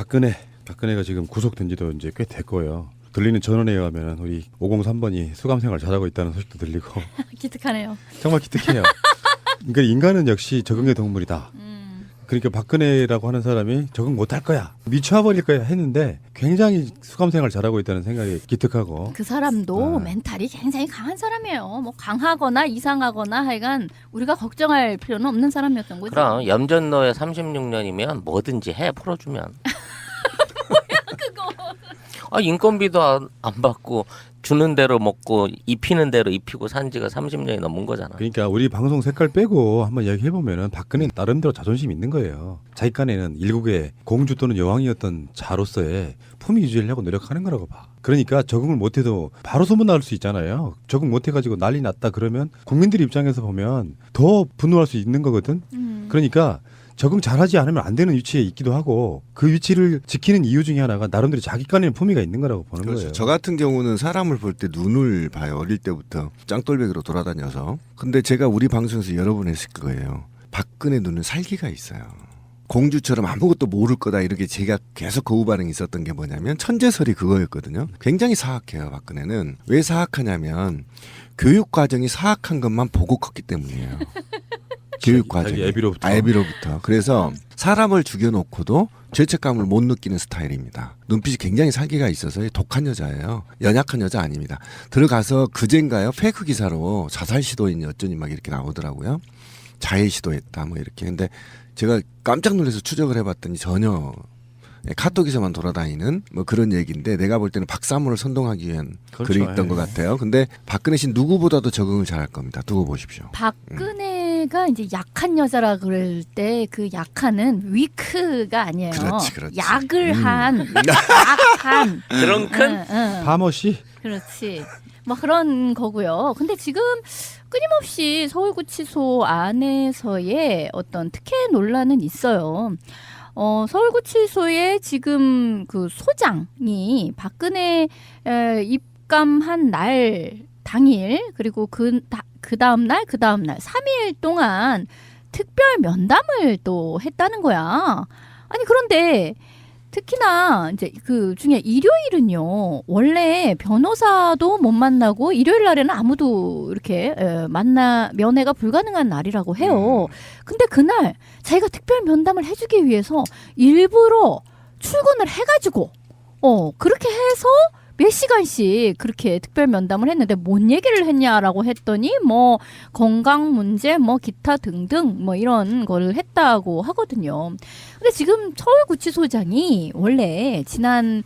박근혜가 지금 구속된 지도 이제 꽤 됐고요. 들리는 전원에 의하면 우리 503번이 수감생활 잘하고 있다는 소식도 들리고 기특하네요. 정말 기특해요. 그러니까 인간은 역시 적응의 동물이다. 그러니까 박근혜라고 하는 사람이 적응 못할 거야, 미쳐버릴 거야 했는데 굉장히 수감생활 잘하고 있다는 생각이 기특하고. 그 사람도 멘탈이 굉장히 강한 사람이에요. 뭐 강하거나 이상하거나 하여간 우리가 걱정할 필요는 없는 사람이었던 거죠. 그럼 염전노예 36년이면 뭐든지 해 풀어주면. 그거. 아, 인건비도 안 받고 주는 대로 먹고 입히는 대로 입히고 산 지가 30년이 넘은 거잖아. 그러니까 우리 방송 색깔 빼고 한번 이야기해 보면은 박근혜는 나름대로 자존심 있는 거예요. 자기 깐에는 일국의 공주 또는 여왕이었던 자로서의 품위 유지하려고 노력하는 거라고 봐. 그러니까 적응을 못해도 바로 소문 나올 수 있잖아요. 적응 못해가지고 난리 났다 그러면 국민들 입장에서 보면 더 분노할 수 있는 거거든. 그러니까 적응 잘하지 않으면 안 되는 위치에 있기도 하고, 그 위치를 지키는 이유 중에 하나가 나름대로 자기 깐에는 품위가 있는 거라고 보는 그렇죠. 거예요. 저 같은 경우는 사람을 볼 때 눈을 봐요. 어릴 때부터 짱돌배기로 돌아다녀서. 근데 제가 우리 방송에서 여러 번 했을 거예요. 박근혜 눈은 살기가 있어요. 공주처럼 아무것도 모를 거다 이렇게 제가 계속 거부 반응이 있었던 게 뭐냐면 천재설이 그거였거든요. 굉장히 사악해요. 박근혜는. 왜 사악하냐면 교육 과정이 사악한 것만 보고 컸기 때문이에요. 교육 과정이. 애비로부터. 그래서 사람을 죽여놓고도 죄책감을 못 느끼는 스타일입니다. 눈빛이 굉장히 살기가 있어서 독한 여자예요. 연약한 여자 아닙니다. 들어가서 그젠가요? 페이크 기사로 자살 시도인 어쩌니 막 이렇게 나오더라고요. 자해 시도했다 뭐 이렇게. 근데 제가 깜짝 놀라서 추적을 해봤더니 전혀 카톡에서만 돌아다니는 뭐 그런 얘기인데, 내가 볼 때는 박사모를 선동하기 위한 그렇죠. 글이 있던 것 같아요. 근데 박근혜 씨 누구보다도 적응을 잘할 겁니다. 두고 보십시오. 박근혜가 이제 약한 여자라 그럴 때 그 약한은 위크가 아니에요. 그렇지. 약을 한, 약한. 드렁큰? 파머시? 그렇지. 뭐 그런 거고요. 근데 지금 끊임없이 서울구치소 안에서의 어떤 특혜 논란은 있어요. 서울구치소에 지금 그 소장이 박근혜 입감한 날 당일, 그리고 그 다음 날 3일 동안 특별 면담을 또 했다는 거야. 아니 그런데 특히나 이제 그 중에 일요일은요, 원래 변호사도 못 만나고 일요일 날에는 아무도 이렇게 면회가 불가능한 날이라고 해요. 근데 그날 자기가 특별 면담을 해주기 위해서 일부러 출근을 해가지고 그렇게 해서 몇 시간씩 그렇게 특별 면담을 했는데 뭔 얘기를 했냐라고 했더니 뭐 건강 문제 뭐 기타 등등 뭐 이런 걸 했다고 하거든요. 근데 지금 서울구치소장이 원래 지난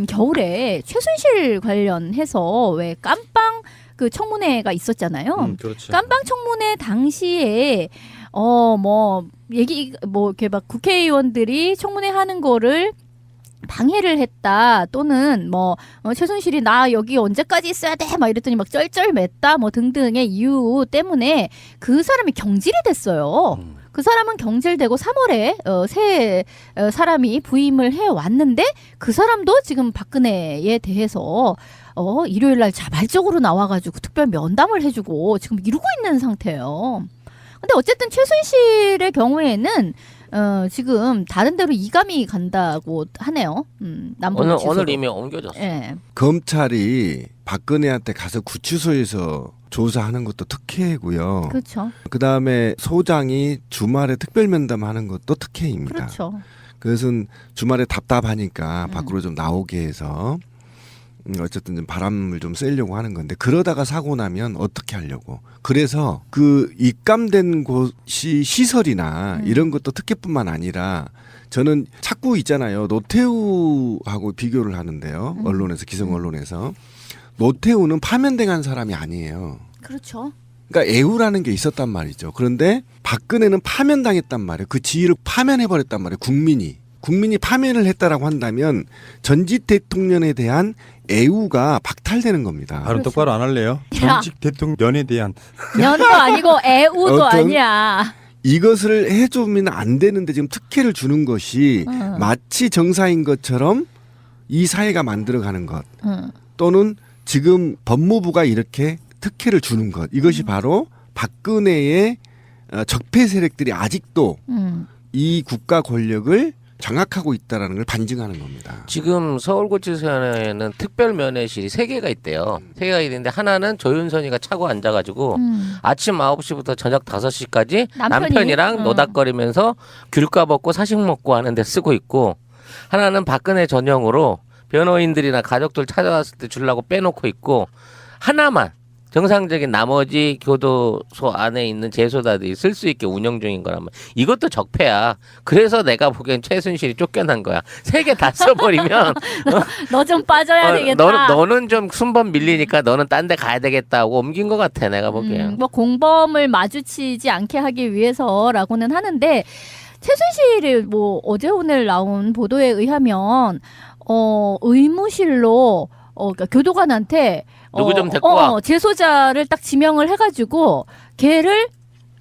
겨울에 최순실 관련해서 왜 깜빵 그 청문회가 있었잖아요. 그렇죠. 깜빵 청문회 당시에 뭐 얘기 뭐 이렇게 막 국회의원들이 청문회 하는 거를 방해를 했다, 또는 뭐 최순실이 나 여기 언제까지 있어야 돼 막 이랬더니 막 쩔쩔맸다 뭐 등등의 이유 때문에 그 사람이 경질이 됐어요. 그 사람은 경질되고 3월에 새 사람이 부임을 해 왔는데, 그 사람도 지금 박근혜에 대해서 일요일 날 자발적으로 나와가지고 특별 면담을 해주고 지금 이루고 있는 상태예요. 근데 어쨌든 최순실의 경우에는 지금 다른 데로 이감이 간다고 하네요. 오늘 이미 옮겨졌어. 예. 검찰이 박근혜한테 가서 구치소에서 조사하는 것도 특혜고요. 그렇죠. 그다음에 소장이 주말에 특별 면담하는 것도 특혜입니다. 그렇죠. 그것은 주말에 답답하니까 밖으로 좀 나오게 해서 어쨌든 좀 바람을 좀 쐬려고 하는 건데, 그러다가 사고 나면 어떻게 하려고. 그래서 그 입감된 곳이 시설이나 이런 것도 특혜뿐만 아니라, 저는 자꾸 있잖아요. 노태우하고 비교를 하는데요. 언론에서, 기성 언론에서. 노태우는 파면당한 사람이 아니에요. 그렇죠. 그러니까 애우라는 게 있었단 말이죠. 그런데 박근혜는 파면당했단 말이에요. 그 지위를 파면해버렸단 말이에요. 국민이 파면을 했다라고 한다면 전직 대통령에 대한 애우가 박탈되는 겁니다. 발음 똑바로 안 할래요? 전직 대통령에 대한. 면도 아니고 애우도 아니야. 이것을 해주면 안 되는데 지금 특혜를 주는 것이 마치 정사인 것처럼 이 사회가 만들어가는 것, 또는 지금 법무부가 이렇게 특혜를 주는 것, 이것이 바로 박근혜의 적폐 세력들이 아직도 이 국가 권력을 장악하고 있다라는 걸 반증하는 겁니다. 지금 서울구치소에는 특별면회실이 3개가 있대요. 3개가 있는데 하나는 조윤선이가 차고 앉아가지고 아침 9시부터 저녁 5시까지 남편이랑 노닥거리면서 귤 까먹고 사식 먹고 하는데 쓰고 있고, 하나는 박근혜 전용으로 변호인들이나 가족들 찾아왔을 때 주려고 빼놓고 있고, 하나만 정상적인 나머지 교도소 안에 있는 재소자들이 쓸 수 있게 운영 중인 거라면 이것도 적폐야. 그래서 내가 보기엔 최순실이 쫓겨난 거야. 3개 다 써버리면 너 좀 빠져야 되겠다. 너는 좀 순번 밀리니까 너는 딴 데 가야 되겠다 하고 옮긴 것 같아, 내가 보기엔. 뭐 공범을 마주치지 않게 하기 위해서라고는 하는데, 최순실이 뭐 어제 오늘 나온 보도에 의하면 의무실로 그러니까 교도관한테 누구 좀 데리고 와. 재소자를 딱 지명을 해가지고 걔를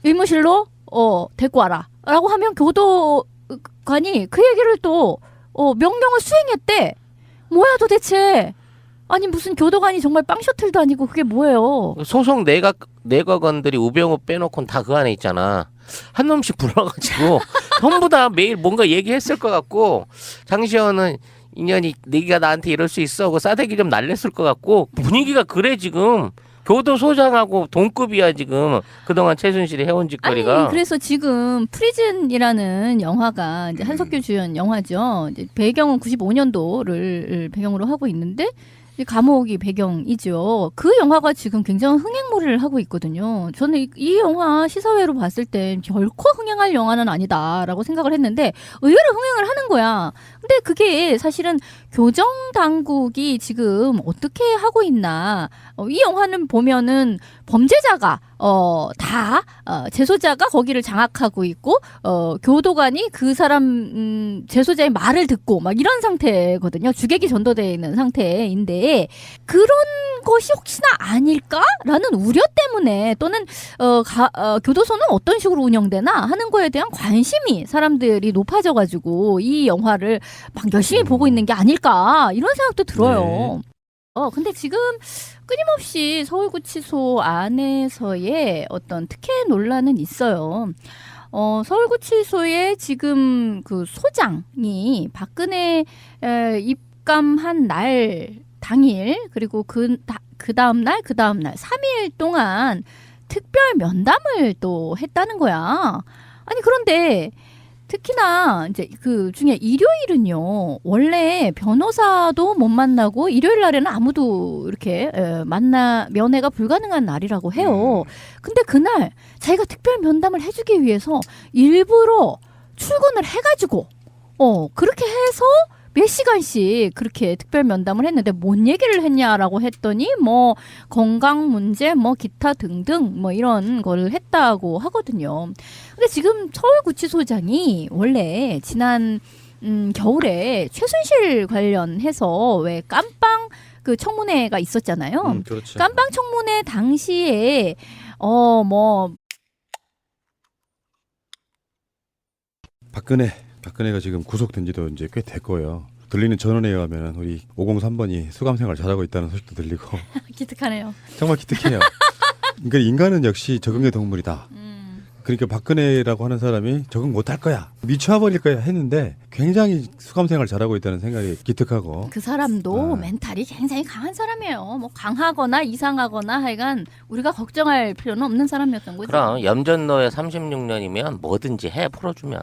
의무실로 데리고 와라라고 하면 교도관이 그 얘기를 또 명령을 수행했대. 뭐야 도대체? 아니 무슨 교도관이 정말 빵 셔틀도 아니고 그게 뭐예요? 소속 내각원들이 우병우 빼놓고는 다 그 안에 있잖아. 한 놈씩 불러가지고 전부 다 매일 뭔가 얘기했을 것 같고, 장시현은 인연이 네가 나한테 이럴 수 있어 하고 싸대기 좀 날렸을 것 같고, 분위기가 그래 지금. 교도소장하고 동급이야 지금 그동안 최순실이 해온 짓거리가. 아니 그래서 지금 프리즌이라는 영화가 이제 한석규 주연 영화죠. 이제 배경은 95년도를 배경으로 하고 있는데 이 감옥이 배경이죠. 그 영화가 지금 굉장히 흥행몰이를 하고 있거든요. 저는 이 영화 시사회로 봤을 때 결코 흥행할 영화는 아니다라고 생각을 했는데 의외로 흥행을 하는 거야. 근데 그게 사실은 교정 당국이 지금 어떻게 하고 있나. 이 영화는 보면은 범죄자가 다 재소자가 거기를 장악하고 있고 교도관이 그 사람 재소자의 말을 듣고 막 이런 상태거든요. 주객이 전도되어 있는 상태인데 그런 것이 혹시나 아닐까라는 우려 때문에 또는 교도소는 어떤 식으로 운영되나 하는 거에 대한 관심이 사람들이 높아져가지고 이 영화를 막 열심히 보고 있는 게 아닐까 이런 생각도 들어요. 네. 근데 지금 끊임없이 서울구치소 안에서의 어떤 특혜 논란은 있어요. 서울구치소에 지금 그 소장이 박근혜 입감한 날 당일 그리고 그 다음 날 3일 동안 특별 면담을 또 했다는 거야. 아니 그런데 특히나 이제 그 중에 일요일은요, 원래 변호사도 못 만나고 일요일 날에는 아무도 이렇게 면회가 불가능한 날이라고 해요. 근데 그날 자기가 특별 면담을 해주기 위해서 일부러 출근을 해가지고 그렇게 해서 몇 시간씩 그렇게 특별 면담을 했는데 뭔 얘기를 했냐라고 했더니 뭐 건강 문제 뭐 기타 등등 뭐 이런 걸 했다고 하거든요. 근데 지금 서울구치소장이 원래 지난 겨울에 최순실 관련해서 왜 깜빵 그 청문회가 있었잖아요. 그렇죠. 깜빵 청문회 당시에 박근혜가 지금 구속된 지도 이제 꽤 됐고요. 들리는 전원에 의하면 우리 503번이 수감 생활 잘하고 있다는 소식도 들리고 기특하네요. 정말 기특해요. 그러니까 인간은 역시 적응의 동물이다. 그러니까 박근혜라고 하는 사람이 적응 못할 거야, 미쳐버릴 거야 했는데 굉장히 수감 생활 잘하고 있다는 생각이 기특하고. 그 사람도 멘탈이 굉장히 강한 사람이에요. 뭐 강하거나 이상하거나 하여간 우리가 걱정할 필요는 없는 사람이었던 거죠. 그럼 염전노예 36년이면 뭐든지 해 풀어주면.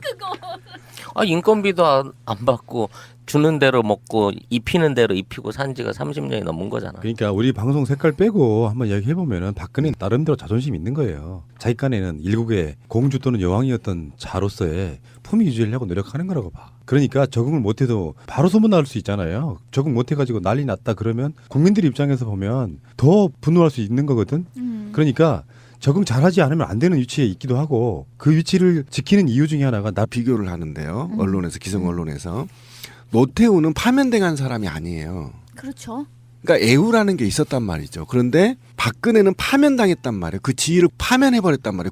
그거. 인건비도 안 받고 주는 대로 먹고 입히는 대로 입히고 산 지가 30년이 넘은 거잖아. 그러니까 우리 방송 색깔 빼고 한번 이야기해보면 박근혜는 나름대로 자존심 있는 거예요. 자기간에는 일국의 공주 또는 여왕이었던 자로서의 품위 유지를 하고 노력하는 거라고 봐. 그러니까 적응을 못해도 바로 소문날 수 있잖아요. 적응 못해가지고 난리 났다 그러면 국민들 입장에서 보면 더 분노할 수 있는 거거든. 그러니까 적응 잘하지 않으면 안 되는 위치에 있기도 하고, 그 위치를 지키는 이유 중에 하나가 비교를 하는데요. 언론에서, 기성 언론에서 노태우는 파면당한 사람이 아니에요. 그렇죠. 그러니까 애우라는 게 있었단 말이죠. 그런데 박근혜는 파면당했단 말이에요. 그 지위를 파면해버렸단 말이에요.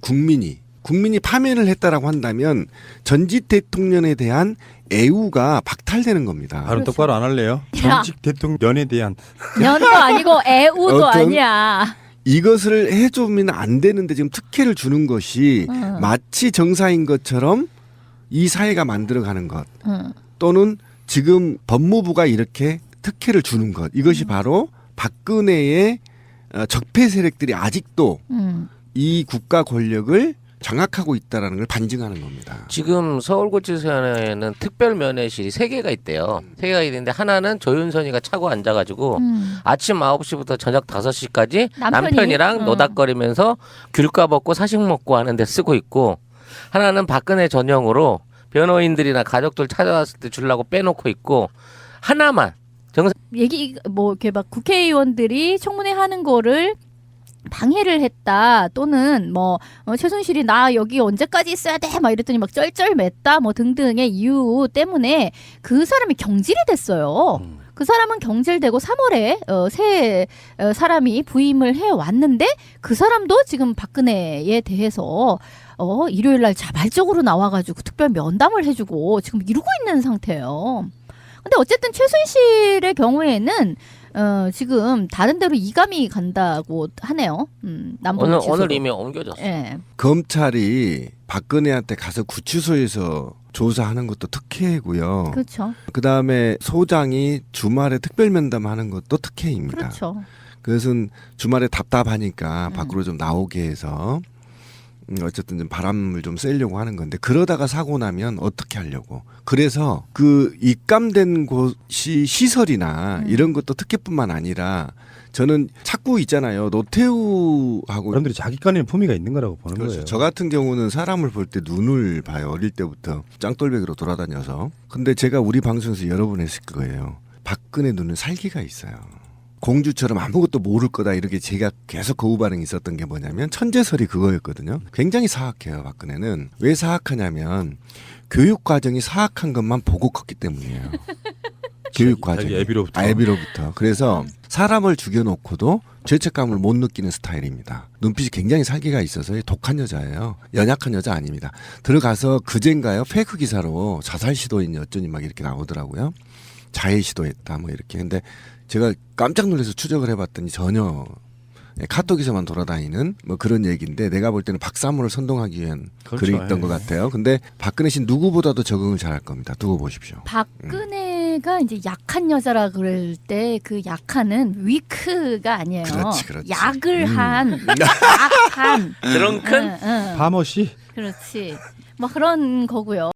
국민이 파면을 했다라고 한다면 전직 대통령에 대한 애우가 박탈되는 겁니다. 발음 똑바로 안 할래요? 전직 대통령에 대한 년도 아니고 애우도 어떤 아니야. 이것을 해주면 안 되는데 지금 특혜를 주는 것이 마치 정사인 것처럼 이 사회가 만들어가는 것 음. 또는 지금 법무부가 이렇게 특혜를 주는 것 이것이 바로 박근혜의 적폐 세력들이 아직도 이 국가 권력을 장악하고 있다라는 걸 반증하는 겁니다. 지금 서울구치소에는 특별 면회실이 3개가 있대요. 3개가 있는데 하나는 조윤선이가 차고 앉아가지고 아침 9시부터 저녁 5시까지 남편이랑 노닥거리면서 귤 까먹고 사식 먹고 하는데 쓰고 있고, 하나는 박근혜 전용으로 변호인들이나 가족들 찾아왔을 때 주려고 빼놓고 있고, 하나만 얘기 뭐 이렇게 막 국회의원들이 청문회 하는 거를 방해를 했다, 또는 뭐 최순실이 나 여기 언제까지 있어야 돼 막 이랬더니 막 쩔쩔맸다 뭐 등등의 이유 때문에 그 사람이 경질이 됐어요. 그 사람은 경질되고 3월에 새 사람이 부임을 해 왔는데, 그 사람도 지금 박근혜에 대해서 일요일 날 자발적으로 나와가지고 특별 면담을 해주고 지금 이러고 있는 상태예요. 근데 어쨌든 최순실의 경우에는 지금 다른 데로 이감이 간다고 하네요. 오늘 이미 옮겨졌어요. 예. 검찰이 박근혜한테 가서 구치소에서 조사하는 것도 특혜고요. 그렇죠. 그다음에 소장이 주말에 특별 면담하는 것도 특혜입니다. 그렇죠. 그것은 주말에 답답하니까 밖으로 좀 나오게 해서 어쨌든 좀 바람을 좀 쐬려고 하는 건데, 그러다가 사고 나면 어떻게 하려고. 그래서 그 입감된 곳이 시설이나 이런 것도 특혜뿐만 아니라 저는 자꾸 있잖아요. 노태우하고 사람들이 자기간에 품위가 있는 거라고 보는 그렇죠. 거예요. 저 같은 경우는 사람을 볼 때 눈을 봐요. 어릴 때부터 짱돌배기로 돌아다녀서. 근데 제가 우리 방송에서 여러 번 했을 거예요. 박근혜 눈은 살기가 있어요. 공주처럼 아무것도 모를 거다 이렇게 제가 계속 거부 반응이 있었던 게 뭐냐면, 천재설이 그거였거든요. 굉장히 사악해요. 박근혜는. 왜 사악하냐면 교육 과정이 사악한 것만 보고 컸기 때문이에요. 교육 과정. 자기 애비로부터. 애비로부터. 그래서 사람을 죽여놓고도 죄책감을 못 느끼는 스타일입니다. 눈빛이 굉장히 살기가 있어서 독한 여자예요. 연약한 여자 아닙니다. 들어가서 그젠가요? 페이크 기사로 자살 시도인 여전히 막 이렇게 나오더라고요. 자해 시도했다 뭐 이렇게. 근데 제가 깜짝 놀라서 추적을 해봤더니 전혀 카톡에서만 돌아다니는 뭐 그런 얘기인데, 내가 볼 때는 박사모를 선동하기 위한 그렇죠. 글이 있던 것 같아요. 근데 박근혜 씨 누구보다도 적응을 잘할 겁니다. 두고 보십시오. 박근혜가 이제 약한 여자라 그럴 때 그 약한은 위크가 아니에요. 그렇지. 약을 한, 약한. 드렁큰 응. 파머시 그렇지. 뭐 그런 거고요.